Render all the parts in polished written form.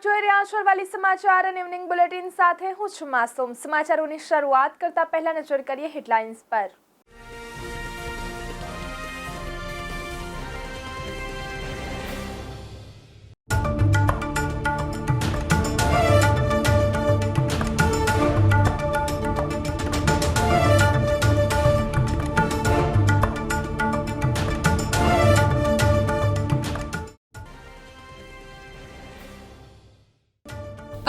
આપ જોઈ રહ્યા છો અરવલ્લી સમાચાર અને ઇવનિંગ બુલેટિન સાથે હું છું માસૂમ। સમાચારોની શરૂઆત કરતા પહેલા નજર કરીએ હેડલાઇન્સ પર।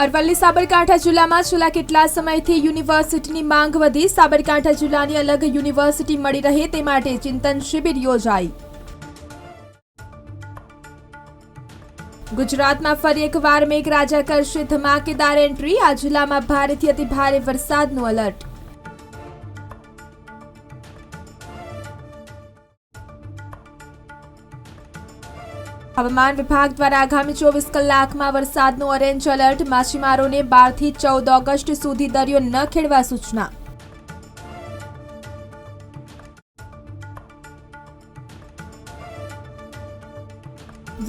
અરવલ્લી સાબરકાંઠા જિલ્લામાં છેલ્લા કેટલા સમયથી યુનિવર્સિટીની માંગ વધી। સાબરકાંઠા જિલ્લાની અલગ યુનિવર્સિટી મળી રહે તે માટે ચિંતન શિબિર યોજાઈ। ગુજરાતમાં ફરી એકવાર મેઘરાજા કરશે ધમાકેદાર એન્ટ્રી। આ જિલ્લામાં ભારેથી અતિ ભારે વરસાદનું એલર્ટ। હવામાન વિભાગ દ્વારા આગામી 24 કલાકમાં વરસાદનું ઓરેન્જ એલર્ટ। માછીમારોને 12 થી 14 ઓગસ્ટ સુધી દરિયો ન ખેડવા સૂચના।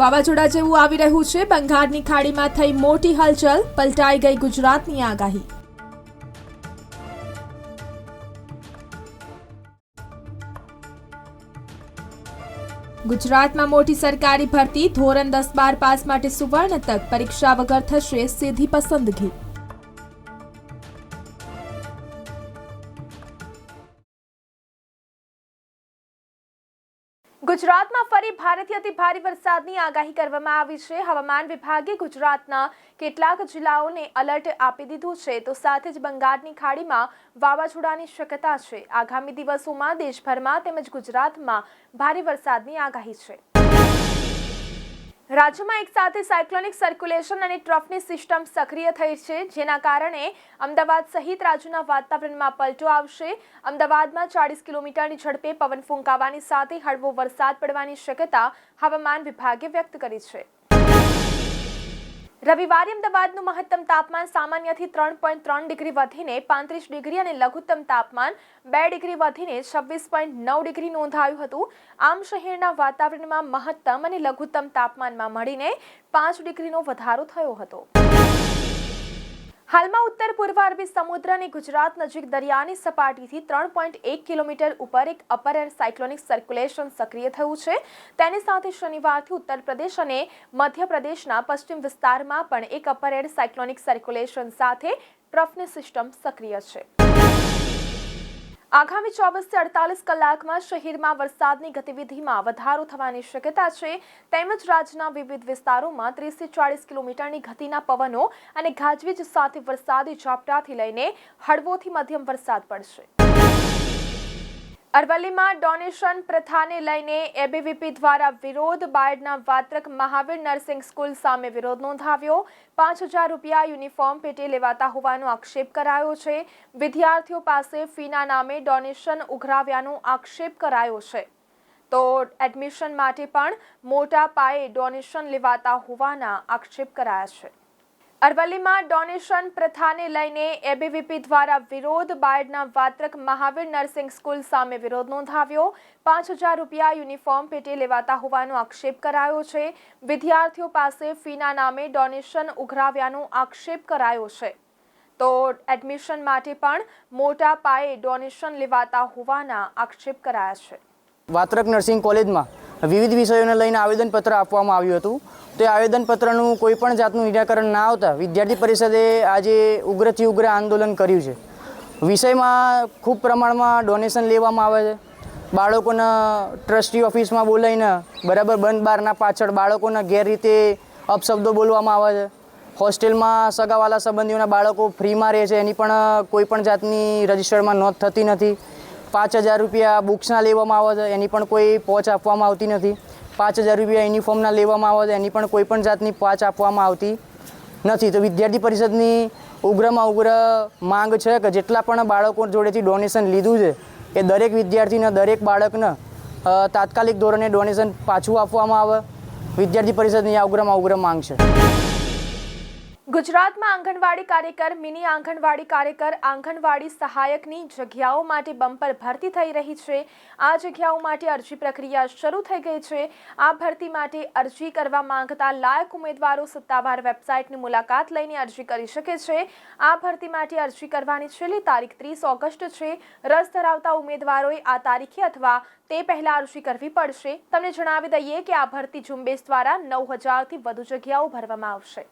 વાવાઝોડા જેવું આવી રહ્યું છે। બંગાળની ખાડીમાં થઈ મોટી હલચલ, પલટાઈ ગઈ ગુજરાતની આગાહી। ગુજરાતમાં મોટી સરકારી ભરતી, ધોરણ 10-12 પાસ માટે સુવર્ણ તક। પરીક્ષા વગર થશે સીધી પસંદગી। ગુજરાતમાં ફરી ભારેથી અતિ ભારે વરસાદની આગાહી કરવામાં આવી છે। હવામાન વિભાગે ગુજરાતના કેટલાક જિલ્લાઓને એલર્ટ આપી દીધું છે, તો સાથે જ બંગાળની ખાડીમાં વાવાઝોડાની શક્યતા છે। આગામી દિવસોમાં દેશભરમાં તેમજ ગુજરાતમાં ભારે વરસાદની આગાહી છે। રાજ્યમાં એક સાથે સાયક્લોનિક સર્ક્યુલેશન અને ટ્રફની સિસ્ટમ સક્રિય થઈ છે, જેના કારણે અમદાવાદ સહિત રાજ્યના વાતાવરણમાં પલટો આવશે। અમદાવાદમાં 40 કિલોમીટરની ઝડપે પવન ફૂંકાવાની સાથે હળવો વરસાદ પડવાની શક્યતા હવામાન વિભાગે વ્યક્ત કરી છે। રવિવારે અમદાવાદનું મહત્તમ તાપમાન સામાન્યથી 3.3 ડિગ્રી વધીને 35 ડિગ્રી અને લઘુત્તમ તાપમાન 2 ડિગ્રી વધીને 26.9 ડિગ્રી નોંધાયું હતું। આમ શહેરના વાતાવરણમાં મહત્તમ અને લઘુત્તમ તાપમાનમાં મળીને 5 ડિગ્રીનો વધારો થયો હતો। હાલમાં ઉત્તર પૂર્વ અરબી સમુદ્ર અને ગુજરાત નજીક દરિયાની સપાટીથી 3.1 કિલોમીટર ઉપર એક અપર એર સાયક્લોનિક સર્ક્યુલેશન સક્રિય થયું છે। તેની સાથે શનિવારથી ઉત્તર પ્રદેશ અને મધ્યપ્રદેશના પશ્ચિમ વિસ્તારમાં પણ એક અપર એર સાયક્લોનિક સર્ક્યુલેશન સાથે ટ્રફની સિસ્ટમ સક્રિય છે। આગામી 24 થી 48 કલાકમાં શહેરમાં વરસાદની ગતિવિધિમાં વધારો થવાની શક્યતા છે, તેમજ રાજ્યના વિવિધ વિસ્તારોમાં 30 થી 40 કિલોમીટરની ગતિના પવનો અને ગાજવીજ સાથે વરસાદી ઝાપટાથી લઈને હળવોથી મધ્યમ વરસાદ પડશે। અરવલ્લીમાં ડોનેશન પ્રથાને લઈને એબીવીપી દ્વારા વિરોધ। બાયડના વાત્રક મહાવીર નર્સિંગ સ્કૂલ સામે વિરોધ નોંધાવ્યો। 5,000 રૂપિયા યુનિફોર્મ પેટે લેવાતા હોવાનો આક્ષેપ કરાયો છે। વિદ્યાર્થીઓ પાસે ફીના નામે ડોનેશન ઉઘરાવ્યાનો આક્ષેપ કરાયો છે, તો એડમિશન માટે પણ મોટા પાયે ડોનેશન લેવાતા હોવાના આક્ષેપ કરાયા છે। અરવલ્લીમાં ડોનેશન પ્રથાને લઈને એબીવીપી દ્વારા વિરોધ। બાયડના વાત્રક મહાવીર નર્સિંગ સ્કૂલ સામે વિરોધ નોંધાવ્યો। 5,000 રૂપિયા યુનિફોર્મ પેટે લેવાતા હોવાનો આક્ષેપ કરાયો છે। વિદ્યાર્થીઓ પાસે ફીના નામે ડોનેશન ઉઘરાવ્યાનો આક્ષેપ કરાયો છે, તો એડમિશન માટે પણ મોટા પાયે ડોનેશન લેવાતા હોવાના આક્ષેપ કરાયા છે। વાત્રક નર્સિંગ કોલેજમાં વિવિધ વિષયોને લઈને આવેદનપત્ર આપવામાં આવ્યું હતું। તે આવેદનપત્રનું કોઈ પણ જાતનું નિરાકરણ ના આવતા વિદ્યાર્થી પરિષદે આજે ઉગ્રથી ઉગ્ર આંદોલન કર્યું છે। વિષયમાં ખૂબ પ્રમાણમાં ડોનેશન લેવામાં આવે છે। બાળકોના ટ્રસ્ટી ઓફિસમાં બોલાવીને બરાબર બંધ બારના પાછળ બાળકોના ગેરરીતે અપશબ્દો બોલવામાં આવે છે। હોસ્ટેલમાં સગાવાલા સંબંધીઓના બાળકો ફ્રીમાં રહે છે, એની પણ કોઈ પણ જાતની રજિસ્ટરમાં નોંધ થતી નથી। 5,000 રૂપિયા બુક્સના લેવામાં આવે છે, એની પણ કોઈ પહોંચ આપવામાં આવતી નથી। 5,000 રૂપિયા યુનિફોર્મના લેવામાં આવે છે, એની પણ કોઈ પણ જાતની પહોંચ આપવામાં આવતી નથી। તો વિદ્યાર્થી પરિષદની ઉગ્રમાં ઉગ્ર માંગ છે કે જેટલા પણ બાળકો જોડેથી ડોનેશન લીધું છે એ દરેક વિદ્યાર્થીને દરેક બાળકને તાત્કાલિક ધોરણે ડોનેશન પાછું આપવામાં આવે। વિદ્યાર્થી પરિષદની આ ઉગ્રમાં ઉગ્ર માંગ છે। ગુજરાતમાં આંગણવાડી કાર્યકર, મિની આંગણવાડી કાર્યકર, આંગણવાડી સહાયકની જગ્યાઓ માટે બમ્પર ભરતી થઈ રહી છે. આ જગ્યાઓ માટે અરજી પ્રક્રિયા શરૂ થઈ ગઈ છે. આ ભરતી માટે અરજી કરવા માંગતા લાયક ઉમેદવારો સત્તાવાર વેબસાઇટની મુલાકાત લઈને અરજી કરી શકે છે. આ ભરતી માટે અરજી કરવાની છેલ્લી તારીખ 30 ઓગસ્ટ છે. રસ ધરાવતા ઉમેદવારોએ આ તારીખે અથવા તે પહેલા અરજી કરવી પડશે. તમને જણાવી દઈએ કે આ ભરતી ઝુંબેશ દ્વારા 9000થી વધુ જગ્યાઓ ભરવામાં આવશે.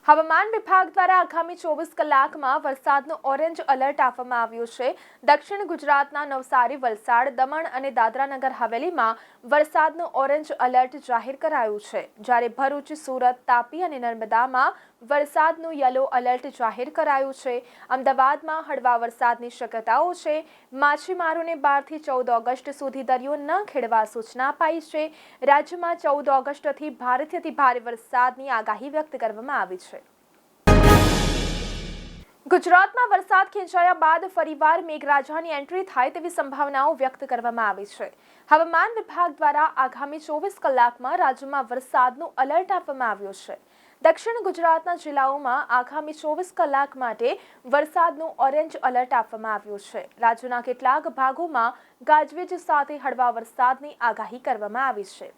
હવામાન વિભાગ દ્વારા આગામી 24 કલાકમાં વરસાદનું ઓરેન્જ એલર્ટ આપવામાં આવ્યું છે. દક્ષિણ ગુજરાતના નવસારી, વલસાડ, દમણ અને દાદરાનગર હવેલીમાં વરસાદનું ઓરેન્જ એલર્ટ જાહેર કરાયું છે, જ્યારે ભરૂચ, સુરત, તાપી અને નર્મદામાં વરસાદનું યલો એલર્ટ જાહેર કરાયું છે. અમદાવાદમાં હળવા વરસાદની શક્યતાઓ છે. માછીમારોને 12 થી 14 ઓગસ્ટ સુધી દરિયો ન ખેડવા સૂચના અપાઈ છે. રાજ્યમાં 14 ઓગસ્ટથી ભારેથી અતિ ભારે વરસાદની આગાહી વ્યક્ત કરવામાં આવી છે. ગુજરાતમાં વરસાદ ખેંચાયા બાદ ફરીવાર મેઘરાજાની એન્ટ્રી થાય તેવી સંભાવનાઓ વ્યક્ત કરવામાં આવી છે. હવામાન વિભાગ દ્વારા આગામી 24 કલાકમાં રાજ્યમાં વરસાદનું એલર્ટ આપવામાં આવ્યું છે. દક્ષિણ ગુજરાતના જિલ્લાઓમાં આગામી 24 કલાક માટે વરસાદનું ઓરેન્જ એલર્ટ આપવામાં આવ્યું છે. રાજ્યના કેટલાક ભાગોમાં ગાજવીજ સાથે હળવા વરસાદની આગાહી કરવામાં આવી છે.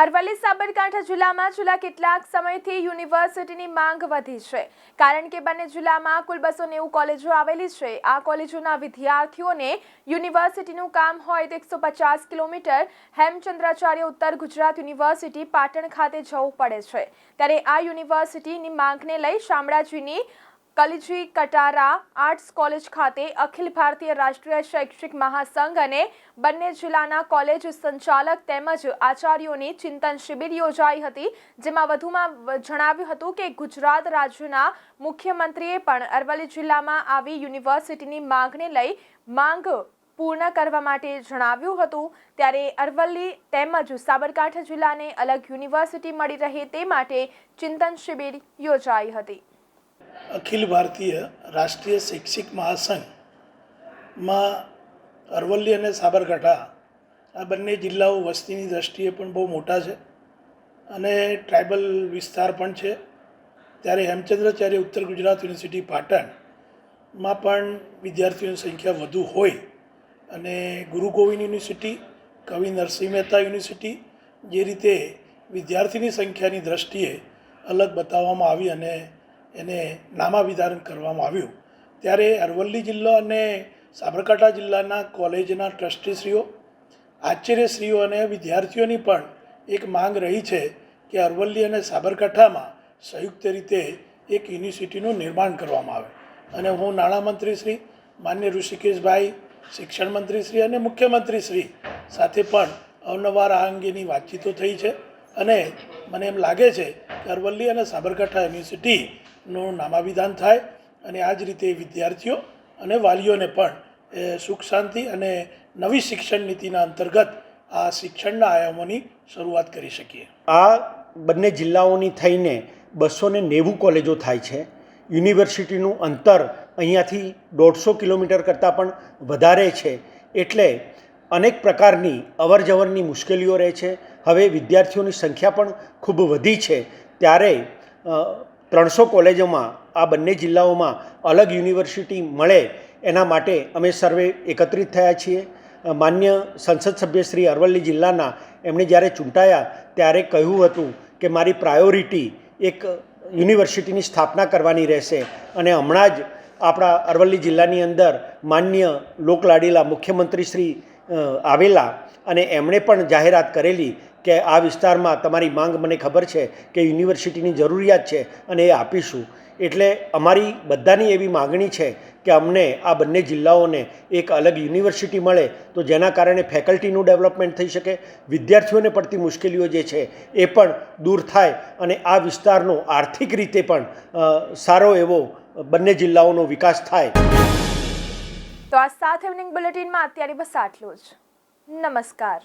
અરવલ્લી સાબરકાંઠા જિલ્લામાં છેલ્લા કેટલાક સમયથી યુનિવર્સિટીની માંગ વધી છે, કારણ કે બંને જિલ્લામાં કુલ 290 કોલેજો આવેલી છે. આ કોલેજોના વિદ્યાર્થીઓને યુનિવર્સિટીનું કામ હોય તો 150 કિલોમીટર હેમચંદ્રાચાર્ય ઉત્તર ગુજરાત યુનિવર્સિટી પાટણ ખાતે જવું પડે છે. ત્યારે આ યુનિવર્સિટીની માંગને લઈ શામળાજીની કલજી કટારા આર્ટ્સ કોલેજ ખાતે અખિલ ભારતીય રાષ્ટ્રીય શૈક્ષિક મહાસંઘ અને બંને જિલ્લાના કોલેજ સંચાલક તેમજ આચાર્યોની ચિંતન શિબિર યોજાઈ હતી, જેમાં વધુમાં જણાવ્યું હતું કે ગુજરાત રાજ્યના મુખ્યમંત્રીએ પણ અરવલ્લી જિલ્લામાં આવી યુનિવર્સિટીની માંગને લઈ માંગ પૂર્ણ કરવા માટે જણાવ્યું હતું. ત્યારે અરવલ્લી તેમજ સાબરકાંઠા જિલ્લાને અલગ યુનિવર્સિટી મળી રહે તે માટે ચિંતન શિબિર યોજાઈ હતી. અખિલ ભારતીય રાષ્ટ્રીય શૈક્ષિક મહાસંઘમાં અરવલ્લી અને સાબરકાંઠા આ બંને જિલ્લાઓ વસ્તીની દૃષ્ટિએ પણ બહુ મોટા છે અને ટ્રાઇબલ વિસ્તાર પણ છે. ત્યારે હેમચંદ્રાચાર્ય ઉત્તર ગુજરાત યુનિવર્સિટી પાટણમાં પણ વિદ્યાર્થીઓની સંખ્યા વધુ હોય અને ગુરુ ગોવિંદ યુનિવર્સિટી, કવિ નરસિંહ મહેતા યુનિવર્સિટી જે રીતે વિદ્યાર્થીની સંખ્યાની દૃષ્ટિએ અલગ બતાવવામાં આવી અને એને નામાભિધાન કરવામાં આવ્યું, ત્યારે અરવલ્લી જિલ્લો અને સાબરકાંઠા જિલ્લાના કોલેજના ટ્રસ્ટીશ્રીઓ, આચાર્યશ્રીઓ અને વિદ્યાર્થીઓની પણ એક માંગ રહી છે કે અરવલ્લી અને સાબરકાંઠામાં સંયુક્ત રીતે એક યુનિવર્સિટીનું નિર્માણ કરવામાં આવે. અને હું નાણામંત્રી શ્રી માન્ય ઋષિકેશભાઈ, શિક્ષણ મંત્રી શ્રી અને મુખ્યમંત્રી શ્રી સાથે પણ અવનવાર આ અંગેની વાતચીતો થઈ છે અને મને એમ લાગે છે કે અરવલ્લી અને સાબરકાંઠા યુનિવર્સિટીનું નામાભિધાન થાય અને આ જ રીતે વિદ્યાર્થીઓ અને વાલીઓને પણ સુખ શાંતિ અને નવી શિક્ષણ નીતિના અંતર્ગત આ શિક્ષણના આયામોની શરૂઆત કરી શકીએ. આ બંને જિલ્લાઓની થઈને 290 કોલેજો થાય છે. યુનિવર્સિટીનું અંતર અહીંયાથી 150 કિલોમીટર કરતાં પણ વધારે છે, એટલે અનેક પ્રકારની અવરજવરની મુશ્કેલીઓ રહે છે. હવે વિદ્યાર્થીઓની સંખ્યા પણ ખૂબ વધી છે, ત્યારે 300 કોલેજોમાં આ બંને જિલ્લાઓમાં અલગ યુનિવર્સિટી મળે એના માટે અમે સર્વે એકત્રિત થયા છીએ. માન્ય સંસદ સભ્ય શ્રી અરવલ્લી જિલ્લાના એમણે જ્યારે ચૂંટાયા ત્યારે કહ્યું હતું કે મારી પ્રાયોરિટી એક યુનિવર્સિટીની સ્થાપના કરવાની રહેશે, અને હમણાં જ આપણા અરવલ્લી જિલ્લાની અંદર માન્ય લોકલાડીલા મુખ્યમંત્રી શ્રી આવેલા અને એમણે પણ જાહેરાત કરેલી કે આ વિસ્તારમાં તમારી માંગ મને ખબર છે કે યુનિવર્સિટીની જરૂરિયાત છે અને એ આપીશું. એટલે અમારી બધાની એવી માગણી છે કે અમને આ બંને જિલ્લાઓને એક અલગ યુનિવર્સિટી મળે તો જેના કારણે ફેકલ્ટીનું ડેવલપમેન્ટ થઈ શકે, વિદ્યાર્થીઓને પડતી મુશ્કેલીઓ જે છે એ પણ દૂર થાય અને આ વિસ્તારનો આર્થિક રીતે પણ સારો એવો બંને જિલ્લાઓનો વિકાસ થાય. તો આ સાથે ઇવનિંગ બુલેટિનમાં અત્યારે બસ આટલું જ. નમસ્કાર.